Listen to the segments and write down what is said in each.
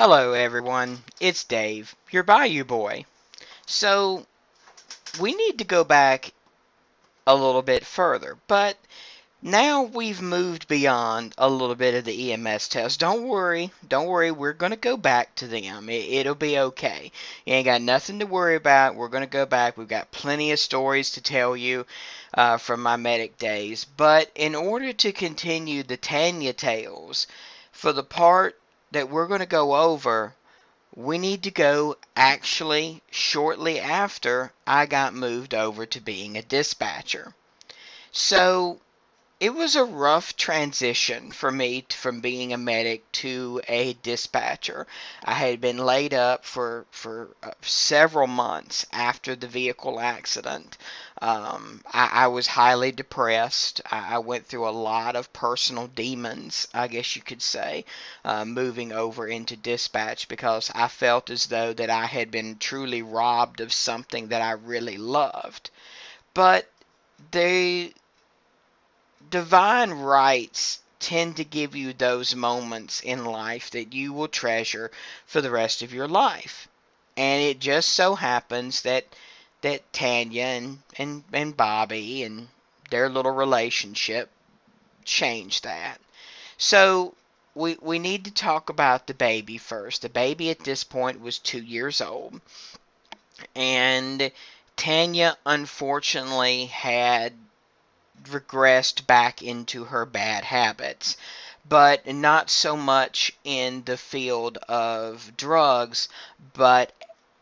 Hello everyone, it's Dave, your Bayou Boy. So, we need to go back a little bit further, but now we've moved beyond a little bit of the EMS test. Don't worry, we're going to go back to them. It'll be okay. You ain't got nothing to worry about. We're going to go back. We've got plenty of stories to tell you from my medic days. But in order to continue the Tanya Tales, for the part that we're going to go over, we need to go actually shortly after I got moved over to being a dispatcher. So it was a rough transition for me from being a medic to a dispatcher. I had been laid up for several months after the vehicle accident. I was highly depressed. I went through a lot of personal demons, I guess you could say, moving over into dispatch because I felt as though that I had been truly robbed of something that I really loved. But they divine rights tend to give you those moments in life that you will treasure for the rest of your life. And it just so happens that Tanya and Bobby and their little relationship changed that. So we need to talk about the baby first. The baby at this point was 2 years old. And Tanya unfortunately had regressed back into her bad habits, but not so much in the field of drugs, but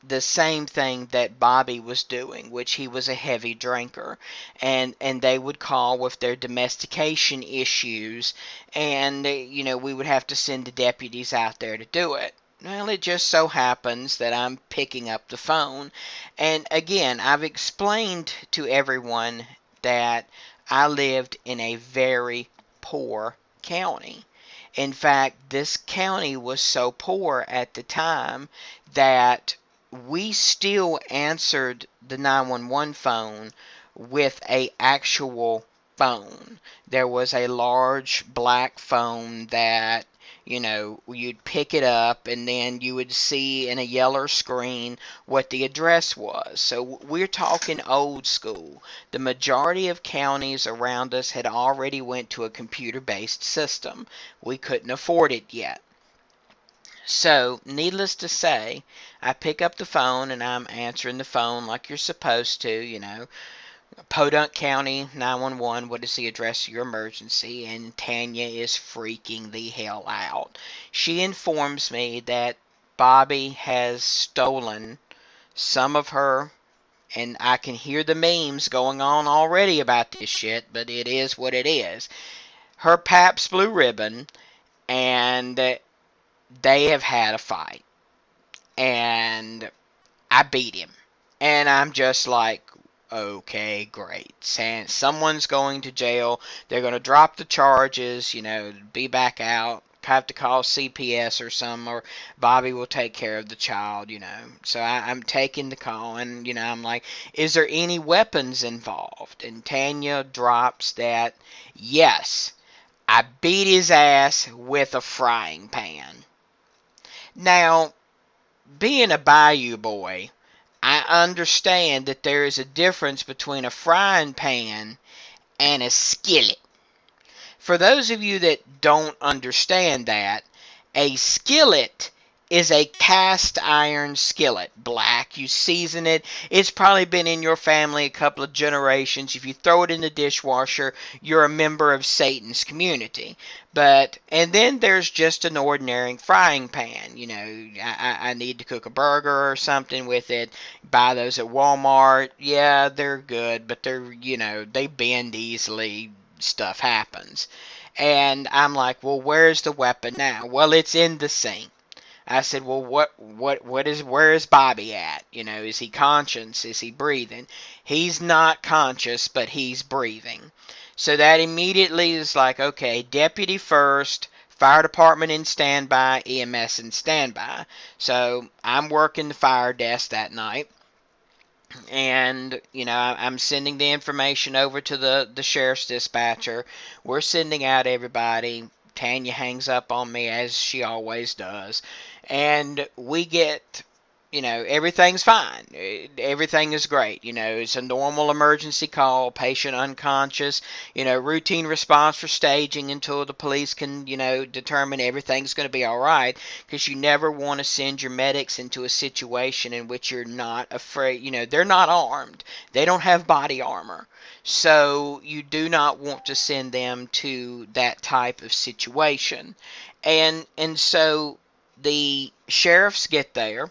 the same thing that Bobby was doing, which he was a heavy drinker, and they would call with their domestication issues, and we would have to send the deputies out there to do it. Well, it just so happens that I'm picking up the phone, and again, I've explained to everyone that I lived in a very poor county. In fact, this county was so poor at the time that we still answered the 911 phone with a actual phone. There was a large black phone that you'd pick it up and then you would see in a yellow screen what the address was. So we're talking old school. The majority of counties around us had already went to a computer-based system. We couldn't afford it yet. So, needless to say, I pick up the phone and I'm answering the phone like you're supposed to. Podunk County 911, what is the address of your emergency? And Tanya is freaking the hell out. She informs me that Bobby has stolen some of her, and I can hear the memes going on already about this shit, but it is what it is. Her Pabst Blue Ribbon, and they have had a fight. And I beat him. And I'm just like, okay, great. Someone's going to jail. They're going to drop the charges, be back out. Have to call CPS or something, or Bobby will take care of the child. So I'm taking the call, and, I'm like, is there any weapons involved? And Tanya drops that, yes, I beat his ass with a frying pan. Now, being a Bayou boy, I understand that there is a difference between a frying pan and a skillet. For those of you that don't understand that, a skillet is a cast iron skillet. Black, you season it. It's probably been in your family a couple of generations. If you throw it in the dishwasher, you're a member of Satan's community. And then there's just an ordinary frying pan. I need to cook a burger or something with it. Buy those at Walmart. Yeah, they're good, but they bend easily. Stuff happens. And I'm like, well, where's the weapon now? Well, it's in the sink. I said, well, where is Bobby at? Is he conscious? Is he breathing? He's not conscious, but he's breathing. So that immediately is like, okay, deputy first, fire department in standby, EMS in standby. So I'm working the fire desk that night. And I'm sending the information over to the sheriff's dispatcher. We're sending out everybody. Tanya hangs up on me as she always does. And we get, everything's fine. Everything is great. It's a normal emergency call, patient unconscious, routine response for staging until the police can, determine everything's going to be all right. Because you never want to send your medics into a situation in which you're not afraid. They're not armed. They don't have body armor. So you do not want to send them to that type of situation. And so the sheriffs get there,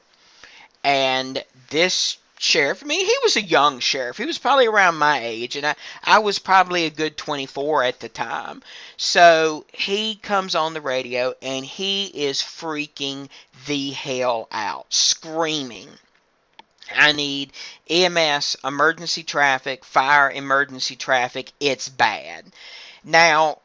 and this sheriff, he was a young sheriff. He was probably around my age, and I was probably a good 24 at the time. So he comes on the radio, and he is freaking the hell out, screaming, I need EMS, emergency traffic, fire emergency traffic, it's bad. Now,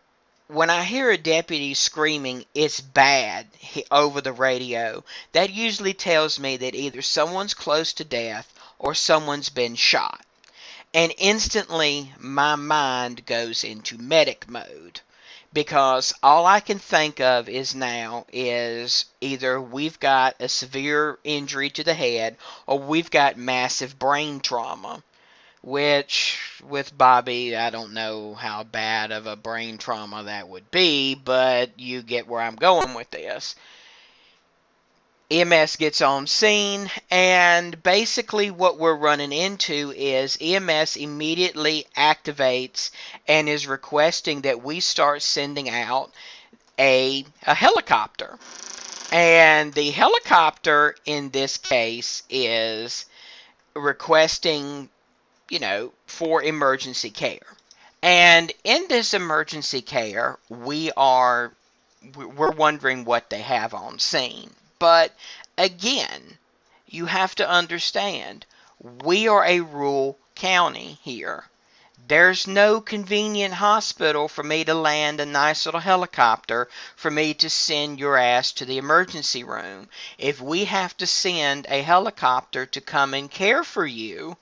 when I hear a deputy screaming, it's bad, over the radio, that usually tells me that either someone's close to death or someone's been shot. And instantly, my mind goes into medic mode. Because all I can think of is either we've got a severe injury to the head or we've got massive brain trauma. Which, with Bobby, I don't know how bad of a brain trauma that would be, but you get where I'm going with this. EMS gets on scene, and basically what we're running into is EMS immediately activates and is requesting that we start sending out a helicopter. And the helicopter in this case is requesting, for emergency care. And in this emergency care, we're wondering what they have on scene. But again, you have to understand, we are a rural county here. There's no convenient hospital for me to land a nice little helicopter for me to send your ass to the emergency room. If we have to send a helicopter to come and care for you,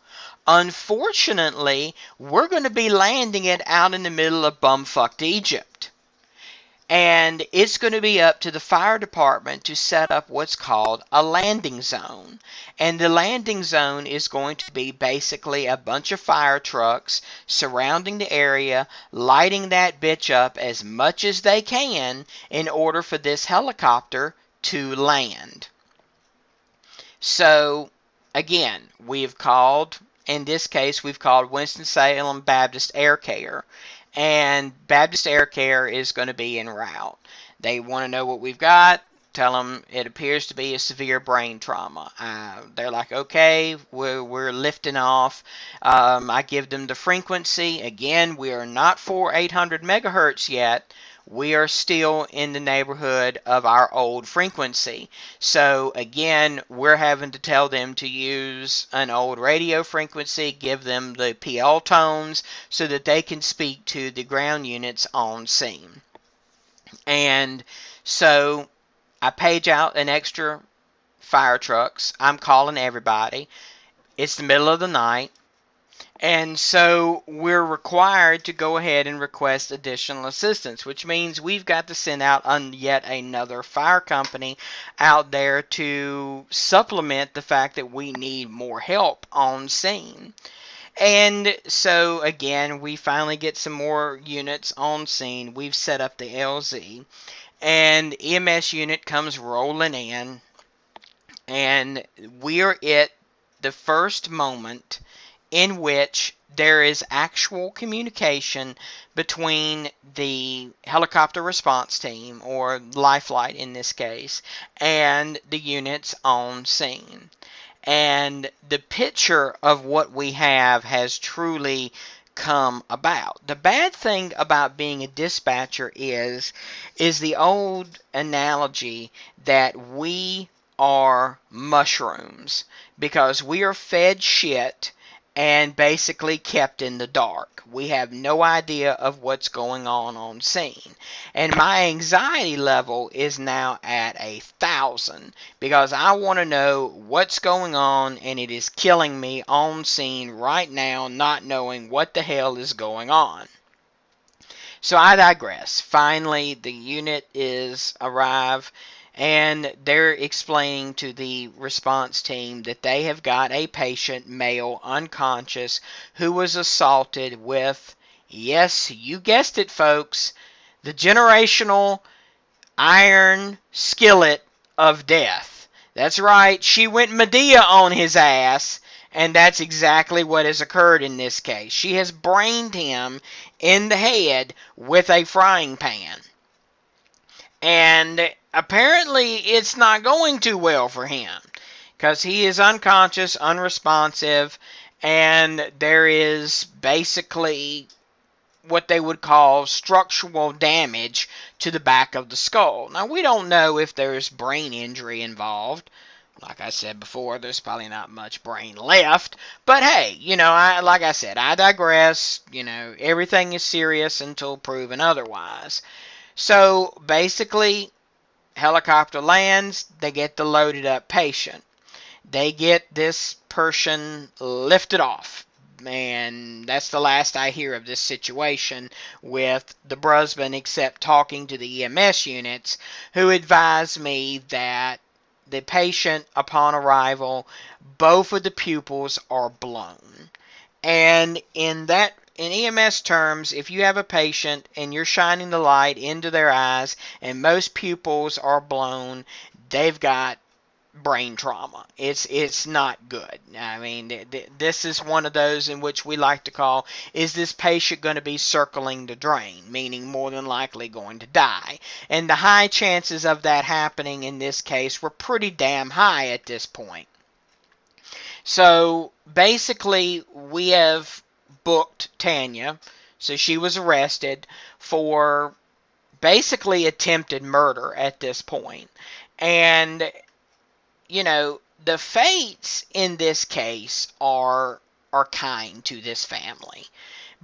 unfortunately, we're going to be landing it out in the middle of bumfucked Egypt. And it's going to be up to the fire department to set up what's called a landing zone. And the landing zone is going to be basically a bunch of fire trucks surrounding the area, lighting that bitch up as much as they can in order for this helicopter to land. So, again, in this case, we've called Winston-Salem Baptist Air Care. And Baptist Air Care is going to be en route. They want to know what we've got. Tell them it appears to be a severe brain trauma. They're like, okay, we're lifting off. I give them the frequency. Again, we are not for 800 megahertz yet. We are still in the neighborhood of our old frequency. So again, we're having to tell them to use an old radio frequency, give them the PL tones so that they can speak to the ground units on scene. And so I page out an extra fire trucks. I'm calling everybody. It's the middle of the night. And so we're required to go ahead and request additional assistance, which means we've got to send out yet another fire company out there to supplement the fact that we need more help on scene. And so, again, we finally get some more units on scene. We've set up the LZ, and EMS unit comes rolling in, and we're at the first moment in which there is actual communication between the helicopter response team, or Lifelight in this case, and the units on scene. And the picture of what we have has truly come about. The bad thing about being a dispatcher is the old analogy that we are mushrooms, because we are fed shit and basically kept in the dark. We have no idea of what's going on scene. And my anxiety level is now at 1,000 because I want to know what's going on, and it is killing me on scene right now, not knowing what the hell is going on. So I digress. Finally, the unit is arrive, and they're explaining to the response team that they have got a patient, male, unconscious, who was assaulted with, yes, you guessed it, folks, the generational iron skillet of death. That's right, she went Medea on his ass, and that's exactly what has occurred in this case. She has brained him in the head with a frying pan. And apparently it's not going too well for him, because he is unconscious, unresponsive, and there is basically what they would call structural damage to the back of the skull. Now, we don't know if there's brain injury involved. Like I said before, there's probably not much brain left. But hey, like I said, I digress. Everything is serious until proven otherwise. So basically, helicopter lands, they get the loaded up patient. They get this person lifted off. And that's the last I hear of this situation with the Brusman, except talking to the EMS units, who advised me that the patient, upon arrival, both of the pupils are blown. And in EMS terms, if you have a patient and you're shining the light into their eyes and most pupils are blown, they've got brain trauma. It's not good. I mean, this is one of those in which we like to call, is this patient going to be circling the drain, meaning more than likely going to die. And the high chances of that happening in this case were pretty damn high at this point. So basically, we have booked Tanya. So she was arrested for basically attempted murder at this point. And the fates in this case are kind to this family,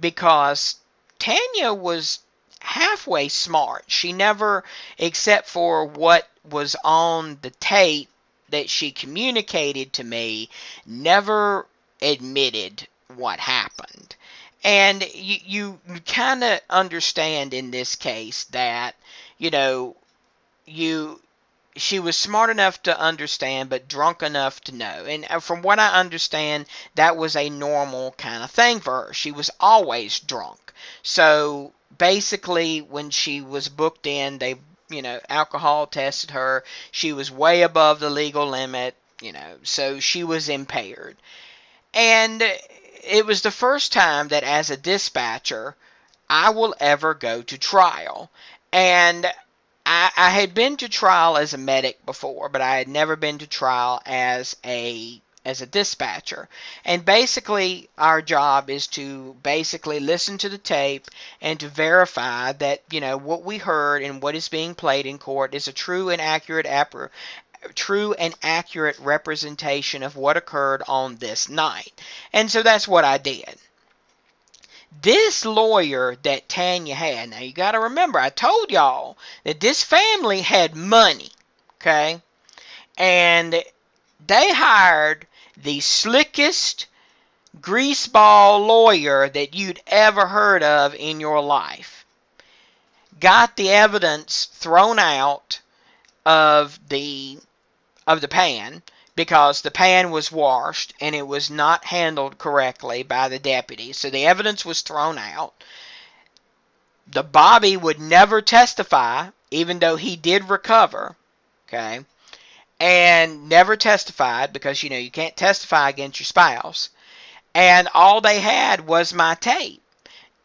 because Tanya was halfway smart. She never, except for what was on the tape that she communicated to me, never admitted what happened. And you kind of understand in this case that, she was smart enough to understand, but drunk enough to know. And from what I understand, that was a normal kind of thing for her. She was always drunk. So basically, when she was booked in, they, alcohol tested her. She was way above the legal limit, so she was impaired. And it was the first time that as a dispatcher, I will ever go to trial. And I had been to trial as a medic before, but I had never been to trial as a dispatcher. And basically, our job is to basically listen to the tape and to verify that, what we heard and what is being played in court is a true and accurate representation of what occurred on this night. And so that's what I did. This lawyer that Tanya had, now you got to remember, I told y'all that this family had money, okay? And they hired the slickest greaseball lawyer that you'd ever heard of in your life. Got the evidence thrown out of the pan, because the pan was washed and it was not handled correctly by the deputy. So the evidence was thrown out. The Bobby would never testify, even though he did recover, okay? And never testified, because, you can't testify against your spouse. And all they had was my tape.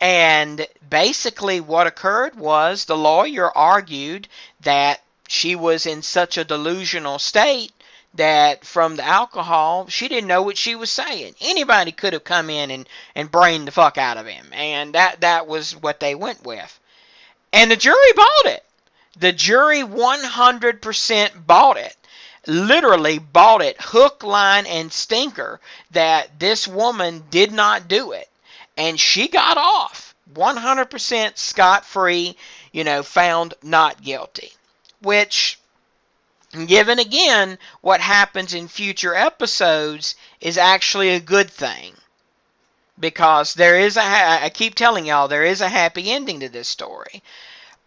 And basically what occurred was the lawyer argued that she was in such a delusional state that from the alcohol, she didn't know what she was saying. Anybody could have come in and brained the fuck out of him. And that was what they went with. And the jury bought it. The jury 100% bought it. Literally bought it, hook, line, and stinker, that this woman did not do it. And she got off 100% scot-free, found not guilty. Which, given again what happens in future episodes, is actually a good thing. because there is I keep telling y'all, there is a happy ending to this story.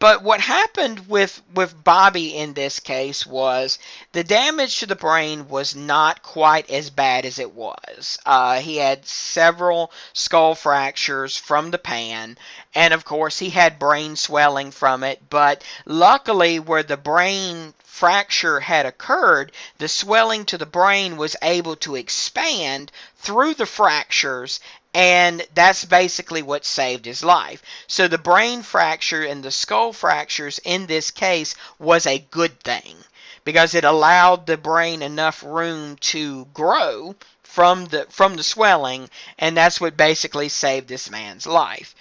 But what happened with Bobby in this case was the damage to the brain was not quite as bad as it was. He had several skull fractures from the pan, and of course he had brain swelling from it, but luckily where the brain fracture had occurred, the swelling to the brain was able to expand through the fractures, and that's basically what saved his life. So the brain fracture and the skull fractures in this case was a good thing, because it allowed the brain enough room to grow from the swelling, and that's what basically saved this man's life.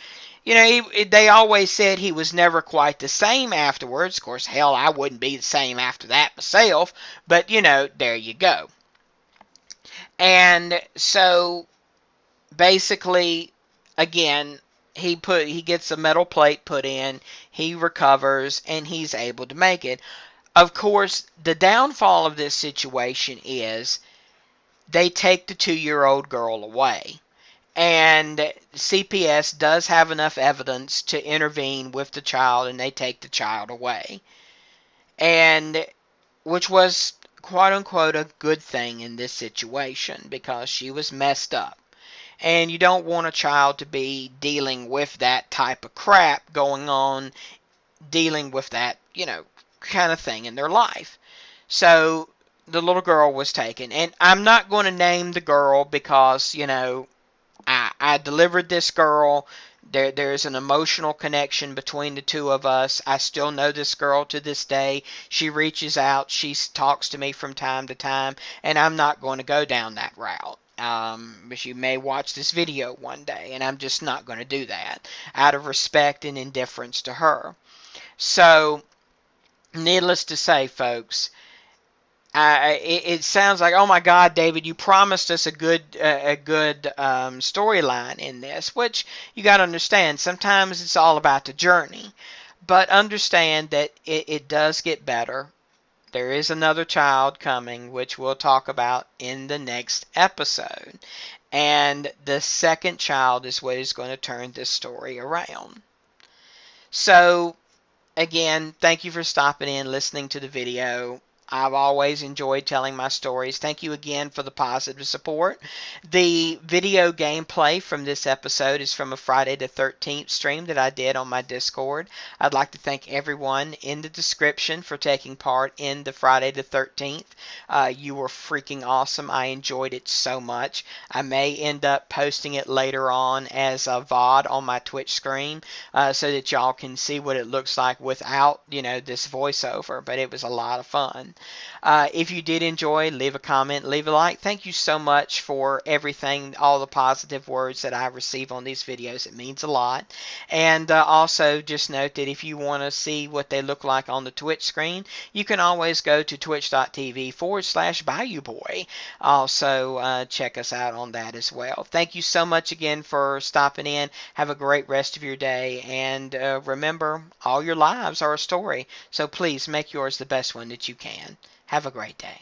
You know, they always said he was never quite the same afterwards. Of course, hell, I wouldn't be the same after that myself, but you know, there you go. And so basically, again, he gets a metal plate put in, he recovers, and he's able to make it. Of course, the downfall of this situation is they take the 2-year-old girl away. And CPS does have enough evidence to intervene with the child, and they take the child away. And which was, quote unquote, a good thing in this situation, because she was messed up. And you don't want a child to be dealing with that type of crap going on, dealing with that, you know, kind of thing in their life. So the little girl was taken. And I'm not going to name the girl because, you know, I delivered this girl. There's an emotional connection between the two of us. I still know this girl to this day. She reaches out. She talks to me from time to time. And I'm not going to go down that route. But you may watch this video one day, and I'm just not going to do that out of respect and indifference to her. So, needless to say, folks, it sounds like, oh my God, David, you promised us a good storyline in this, which you got to understand. Sometimes it's all about the journey, but understand that it does get better. There is another child coming, which we'll talk about in the next episode. And the second child is what is going to turn this story around. So, again, thank you for stopping in, listening to the video. I've always enjoyed telling my stories. Thank you again for the positive support. The video gameplay from this episode is from a Friday the 13th stream that I did on my Discord. I'd like to thank everyone in the description for taking part in the Friday the 13th. You were freaking awesome. I enjoyed it so much. I may end up posting it later on as a VOD on my Twitch screen so that y'all can see what it looks like without, you know, this voiceover. But it was a lot of fun. If you did enjoy, leave a comment, leave a like. Thank you so much for everything, all the positive words that I receive on these videos. It means a lot. And also just note that if you want to see what they look like on the Twitch screen, you can always go to twitch.tv/BayouBoy. Also check us out on that as well. Thank you so much again for stopping in. Have a great rest of your day. And remember, all your lives are a story. So please make yours the best one that you can. Have a great day.